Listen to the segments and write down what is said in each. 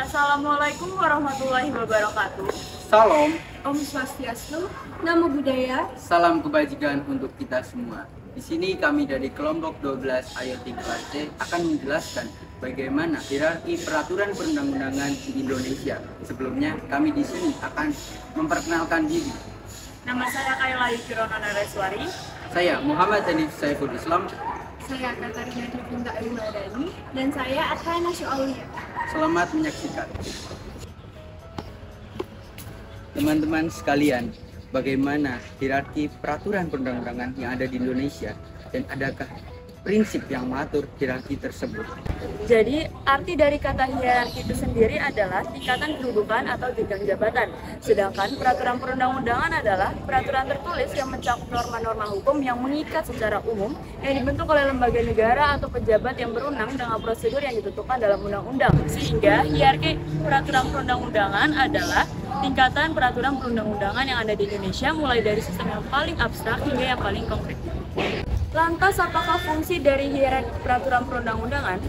Assalamualaikum warahmatullahi wabarakatuh. Salam, Om Swastiastu, Namo Buddhaya. salam kebajikan untuk kita semua. Di sini kami dari kelompok 12 ayat 3C akan menjelaskan bagaimana hierarki peraturan perundang-undangan di Indonesia. Sebelumnya kami di sini akan memperkenalkan diri. Nama saya Kaila Yukirona Nareswari. Saya Muhammad Hanif Saiful Islam. Saya Katarina Divinta Ilmadani. Dan saya Athana Syaulia. Selamat menyaksikan. Teman-teman sekalian, bagaimana hierarki peraturan perundang-undangan yang ada di Indonesia dan adakah prinsip yang mengatur hierarki tersebut? Jadi, arti dari kata hierarki itu sendiri adalah tingkatan kedudukan atau jenjang jabatan. Sedangkan peraturan perundang-undangan adalah peraturan tertulis yang mencakup norma-norma hukum yang mengikat secara umum yang dibentuk oleh lembaga negara atau pejabat yang berwenang dengan prosedur yang ditentukan dalam undang-undang. Sehingga hierarki peraturan perundang-undangan adalah tingkatan peraturan perundang-undangan yang ada di Indonesia mulai dari sistem yang paling abstrak hingga yang paling konkret. Lantas, apakah fungsi dari hierarki peraturan perundang-undangan?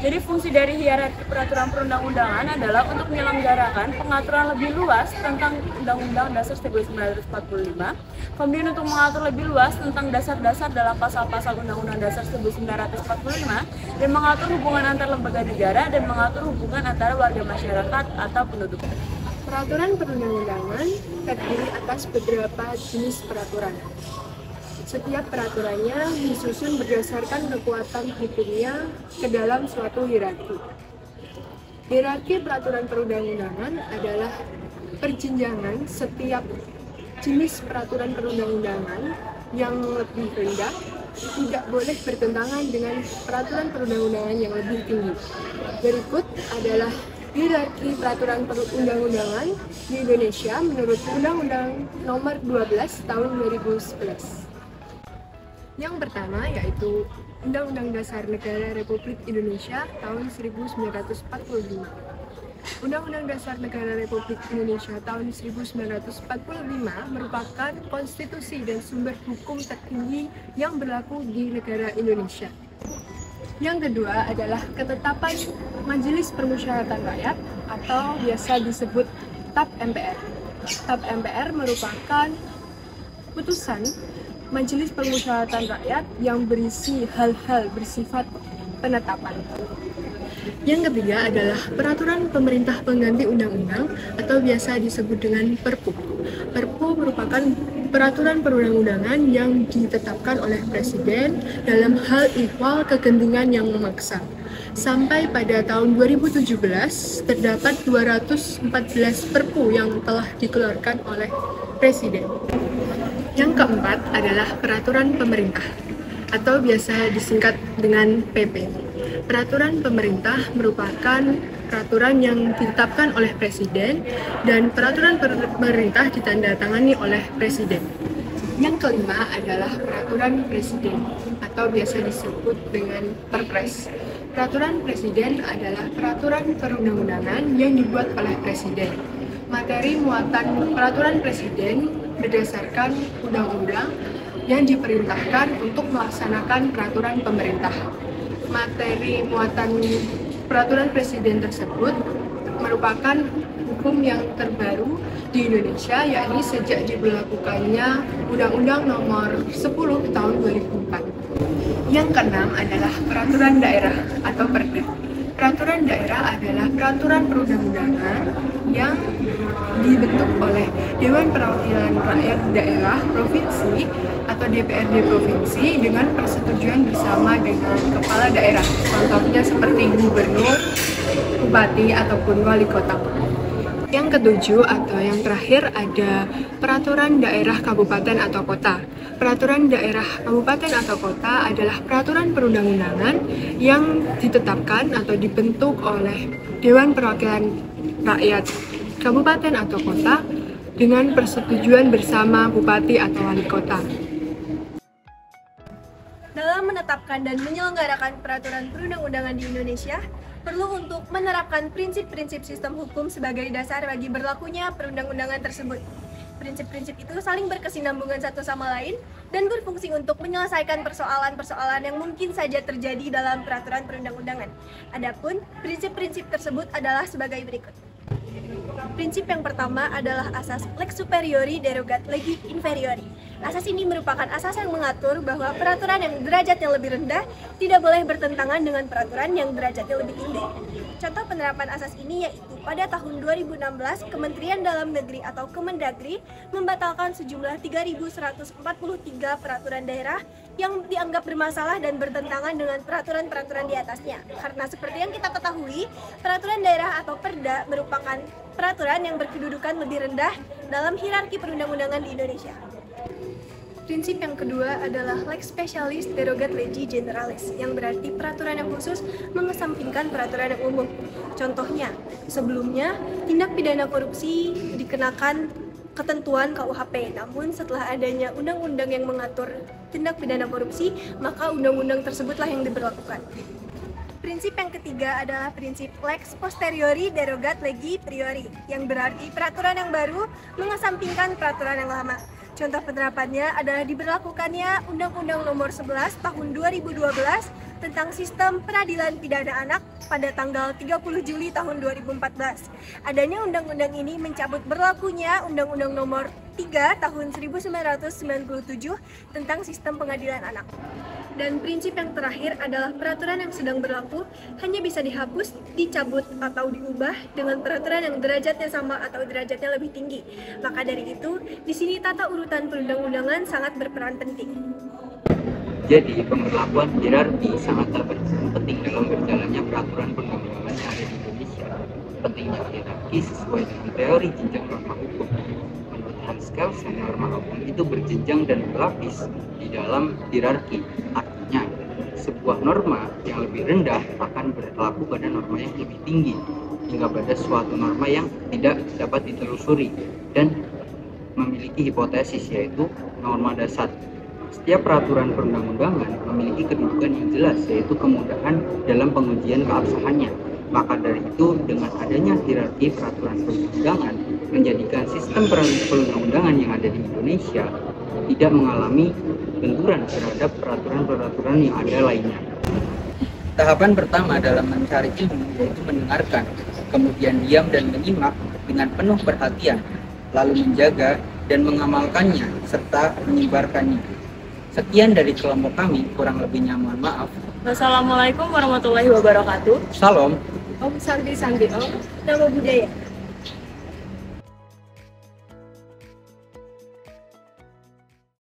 Jadi fungsi dari hierarki peraturan perundang-undangan adalah untuk menyelenggarakan pengaturan lebih luas tentang Undang-Undang Dasar 1945, kemudian untuk mengatur lebih luas tentang dasar-dasar dalam pasal-pasal Undang-Undang Dasar 1945, dan mengatur hubungan antar lembaga negara dan mengatur hubungan antara warga masyarakat atau penduduk. Peraturan perundang-undangan terdiri atas beberapa jenis peraturan. Setiap peraturannya disusun berdasarkan kekuatan hukumnya ke dalam suatu hierarki. Hierarki peraturan perundang-undangan adalah perjenjangan setiap jenis peraturan perundang-undangan yang lebih rendah tidak boleh bertentangan dengan peraturan perundang-undangan yang lebih tinggi. Berikut adalah hierarki peraturan perundang-undangan di Indonesia menurut Undang-Undang Nomor 12 Tahun 2011. Yang pertama yaitu Undang-Undang Dasar Negara Republik Indonesia tahun 1945. Undang-Undang Dasar Negara Republik Indonesia tahun 1945 merupakan konstitusi dan sumber hukum tertinggi yang berlaku di negara Indonesia. Yang kedua adalah ketetapan Majelis Permusyawaratan Rakyat atau biasa disebut TAP MPR. TAP MPR merupakan putusan Majelis Permusyawaratan Rakyat yang berisi hal-hal bersifat penetapan. Yang ketiga adalah peraturan pemerintah pengganti undang-undang atau biasa disebut dengan Perpu. Perpu merupakan peraturan perundang-undangan yang ditetapkan oleh Presiden dalam hal ihwal kegentingan yang memaksa. Sampai pada tahun 2017 terdapat 214 Perpu yang telah dikeluarkan oleh Presiden. Yang keempat adalah peraturan pemerintah atau biasa disingkat dengan PP. Peraturan pemerintah merupakan peraturan yang ditetapkan oleh Presiden dan peraturan pemerintah ditandatangani oleh Presiden. Yang kelima adalah peraturan Presiden atau biasa disebut dengan Perpres. Peraturan Presiden adalah peraturan perundang-undangan yang dibuat oleh Presiden. Materi muatan peraturan Presiden berdasarkan undang-undang yang diperintahkan untuk melaksanakan peraturan pemerintah. Materi muatan peraturan Presiden tersebut merupakan hukum yang terbaru di Indonesia, yakni sejak diberlakukannya Undang-Undang Nomor 10 Tahun 2004. Yang keenam adalah peraturan daerah atau Perda. Peraturan daerah adalah peraturan perundang-undangan yang dibentuk oleh Dewan Perwakilan Rakyat Daerah Provinsi atau DPRD Provinsi dengan persetujuan bersama dengan kepala daerah. Contohnya seperti gubernur, bupati, ataupun wali kota. Yang ketujuh atau yang terakhir ada peraturan daerah kabupaten atau kota. Peraturan daerah kabupaten atau kota adalah peraturan perundang-undangan yang ditetapkan atau dibentuk oleh Dewan Perwakilan Rakyat Kabupaten atau Kota dengan persetujuan bersama bupati atau wali kota. Dalam menetapkan dan menyelenggarakan peraturan perundang-undangan di Indonesia, perlu untuk menerapkan prinsip-prinsip sistem hukum sebagai dasar bagi berlakunya perundang-undangan tersebut. Prinsip-prinsip itu saling berkesinambungan satu sama lain dan berfungsi untuk menyelesaikan persoalan-persoalan yang mungkin saja terjadi dalam peraturan perundang-undangan. Adapun prinsip-prinsip tersebut adalah sebagai berikut. Prinsip yang pertama adalah asas lex superiori derogat legi inferiori. Asas ini merupakan asas yang mengatur bahwa peraturan yang derajatnya lebih rendah tidak boleh bertentangan dengan peraturan yang derajatnya lebih tinggi. Contoh penerapan asas ini yaitu pada tahun 2016, Kementerian Dalam Negeri atau Kemendagri membatalkan sejumlah 3.143 peraturan daerah yang dianggap bermasalah dan bertentangan dengan peraturan-peraturan di atasnya. Karena seperti yang kita ketahui, peraturan daerah atau perda merupakan peraturan yang berkedudukan lebih rendah dalam hierarki perundang-undangan di Indonesia. Prinsip yang kedua adalah lex specialis derogat legi generalis, yang berarti peraturan yang khusus mengesampingkan peraturan yang umum. Contohnya, sebelumnya tindak pidana korupsi dikenakan ketentuan KUHP, namun setelah adanya undang-undang yang mengatur tindak pidana korupsi, maka undang-undang tersebutlah yang diberlakukan. Prinsip yang ketiga adalah prinsip lex posteriori derogat legi priori, yang berarti peraturan yang baru mengesampingkan peraturan yang lama. Contoh penerapannya adalah diberlakukannya Undang-Undang Nomor 11 Tahun 2012 tentang Sistem Peradilan Pidana Anak pada tanggal 30 Juli tahun 2014. Adanya undang-undang ini mencabut berlakunya Undang-Undang Nomor 3 Tahun 1997 tentang Sistem Pengadilan Anak. Dan prinsip yang terakhir adalah peraturan yang sedang berlaku hanya bisa dihapus, dicabut, atau diubah dengan peraturan yang derajatnya sama atau derajatnya lebih tinggi. Maka dari itu, di sini tata urutan perundang-undangan sangat berperan penting. Jadi, pemberlakuan hierarki sangatlah penting dalam berjalannya peraturan perundang-undangan yang ada di Indonesia. Pentingnya hierarki sesuai dengan teori jenjang norma hukum. Menurut Hans Kelsen, norma hukum itu berjenjang dan berlapis di dalam hierarki. Artinya, sebuah norma yang lebih rendah akan berlaku pada norma yang lebih tinggi, hingga pada suatu norma yang tidak dapat ditelusuri dan memiliki hipotesis, yaitu norma dasar. Setiap peraturan perundang-undangan memiliki kedudukan yang jelas, yaitu kemudahan dalam pengujian keabsahannya. Maka dari itu, dengan adanya hierarki peraturan perundang-undangan menjadikan sistem perundang-undangan yang ada di Indonesia tidak mengalami benturan terhadap peraturan-peraturan yang ada lainnya. Tahapan pertama dalam mencari ilmu yaitu mendengarkan, kemudian diam dan menyimak dengan penuh perhatian, lalu menjaga dan mengamalkannya serta menyebarkannya. Sekian dari kelompok kami, kurang lebihnya mohon maaf. Wassalamualaikum warahmatullahi wabarakatuh. Salam. Om Santi Santi Om. Nama budaya.